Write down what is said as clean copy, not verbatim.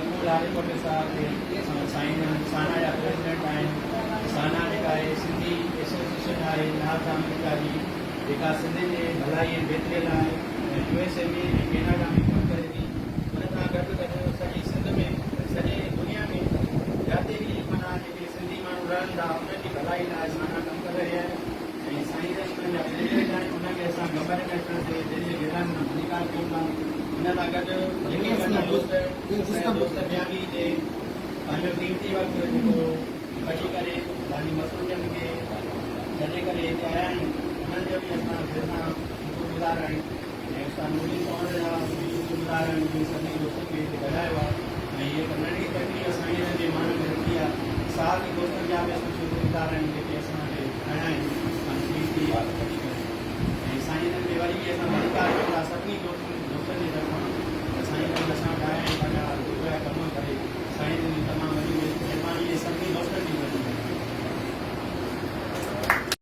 मकबूल आरिफ साहब साईं साना जा प्रेसिडेंट आहिनि। साना जेका आहे सिंधी एसोसिएशन आहे नाथ अमेरिका जी, जेका सिंधियुनि जे भलाई ऐं बहितरी लाइ USA में ऐं कैनेडा में कमु करे थी। हुन सां गॾु गॾु सॼी सिंध में सॼे दुनिया में जिते बि माना जेके सिंधी माण्हू रहनि था उन्हनि जी भलाई लाइ साना कमु करे रहिया आहिनि। ऐं साईं जन जा प्रेसिडेंट आहिनि, उनखे असां गवर्नमेंट ते जंहिंजे गिरहनि मां भूमिका कयूं था। हुन सां गॾु जेके पंहिंजा दोस्त ॿिया बि हिते पंहिंजो कीमती वक़्तु जेको कढी करे पंहिंजी मसरूफ़ियतनि खे छॾे करे हिते आया आहिनि, उन्हनि जो बि असां शुक्रगुज़ार आहियूं। ऐं असां नूरी पवण जा शुक्रगुज़ार आहियूं कि सभिनी दोस्तनि खे हिते ॻाल्हायो आहे। ऐं इहे नंढी तकलीफ़ असां हिननि जे माण्हुनि खे रखी आहे। साथ ई दोस्तनि जा बि असां शुक्रगुज़ार आहियूं जेके असांखे आया आहिनि।